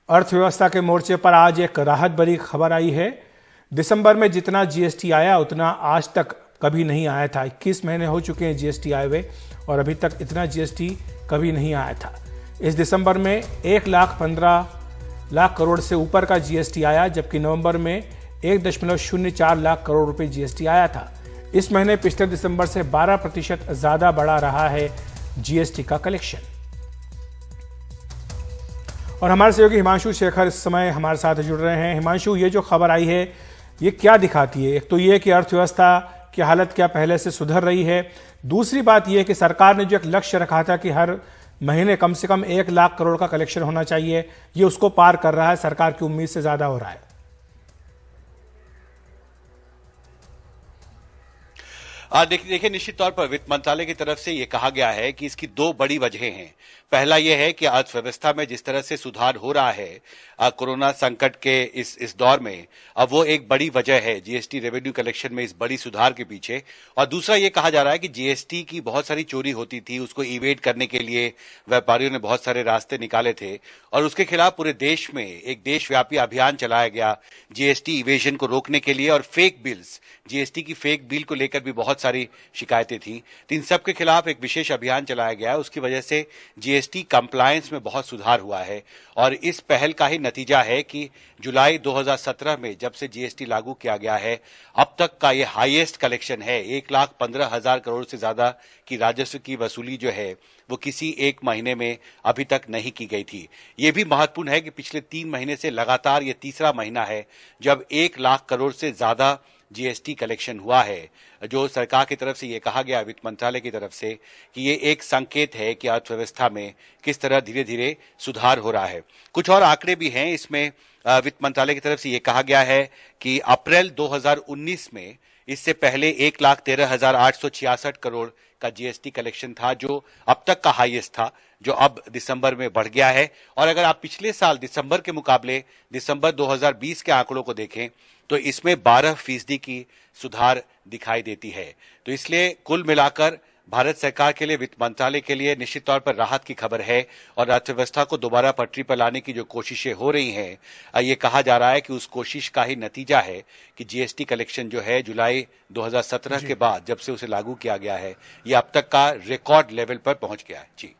अर्थव्यवस्था के मोर्चे पर आज एक राहत भरी खबर आई है। दिसंबर में जितना जीएसटी आया उतना आज तक कभी नहीं आया था। 21 महीने हो चुके हैं जीएसटी आए हुए और अभी तक इतना जीएसटी कभी नहीं आया था। इस दिसंबर में 1,15,00,000 करोड़ से ऊपर का जीएसटी आया, जबकि नवंबर में 1.04 लाख करोड़ रुपए जीएसटी आया था। इस महीने पिछले दिसंबर से 12% ज्यादा बढ़ा रहा है जीएसटी का कलेक्शन। और हमारे सहयोगी हिमांशु शेखर इस समय हमारे साथ जुड़ रहे हैं। हिमांशु, ये जो खबर आई है ये क्या दिखाती है? एक तो ये कि अर्थव्यवस्था की हालत क्या पहले से सुधर रही है, दूसरी बात यह कि सरकार ने जो एक लक्ष्य रखा था कि हर महीने कम से कम 1 लाख करोड़ का कलेक्शन होना चाहिए, ये उसको पार कर रहा है, सरकार की उम्मीद से ज्यादा हो रहा है। देखिए, निश्चित तौर पर वित्त मंत्रालय की तरफ से यह कहा गया है कि इसकी दो बड़ी वजहें हैं। पहला यह है कि अर्थव्यवस्था में जिस तरह से सुधार हो रहा है कोरोना संकट के इस दौर में, अब वो एक बड़ी वजह है जीएसटी रेवेन्यू कलेक्शन में इस बड़ी सुधार के पीछे। और दूसरा ये कहा जा रहा है कि जीएसटी की बहुत सारी चोरी होती थी, उसको इवेड करने के लिए व्यापारियों ने बहुत सारे रास्ते निकाले थे और उसके खिलाफ पूरे देश में एक देशव्यापी अभियान चलाया गया जीएसटी इवेजन को रोकने के लिए। और फेक बिल्स, जीएसटी की फेक बिल को लेकर भी बहुत सारी शिकायतें थी, तो इन सब के खिलाफ एक विशेष अभियान चलाया गया। उसकी वजह से जीएसटी कंप्लायंस में बहुत सुधार हुआ है और इस पहल का ही नतीजा है कि जुलाई 2017 में जब से जीएसटी लागू किया गया है, अब तक का ये हाईएस्ट कलेक्शन है। 1,15,000 करोड़ से ज्यादा की राजस्व की वसूली जो है वो किसी एक महीने में अभी तक नहीं की गई थी। ये भी महत्वपूर्ण है कि पिछले 3 महीने से लगातार ये तीसरा महीना है जब 1 लाख करोड़ से ज्यादा जीएसटी कलेक्शन हुआ है, जो सरकार की तरफ से ये कहा गया, वित्त मंत्रालय की तरफ से, कि ये एक संकेत है कि अर्थव्यवस्था में किस तरह धीरे धीरे सुधार हो रहा है। कुछ और आंकड़े भी हैं इसमें। वित्त मंत्रालय की तरफ से ये कहा गया है कि अप्रैल 2019 में इससे पहले 1,13,866 करोड़ का जीएसटी कलेक्शन था, जो अब तक का हाईएस्ट था, जो अब दिसंबर में बढ़ गया है। और अगर आप पिछले साल दिसंबर के मुकाबले दिसंबर 2020 के आंकड़ों को देखें तो इसमें 12% की सुधार दिखाई देती है। तो इसलिए कुल मिलाकर भारत सरकार के लिए, वित्त मंत्रालय के लिए निश्चित तौर पर राहत की खबर है और अर्थव्यवस्था को दोबारा पटरी पर लाने की जो कोशिशें हो रही हैं, ये कहा जा रहा है कि उस कोशिश का ही नतीजा है कि जीएसटी कलेक्शन जो है जुलाई 2017 के बाद जब से उसे लागू किया गया है, ये अब तक का रिकॉर्ड लेवल पर पहुंच गया है। जी।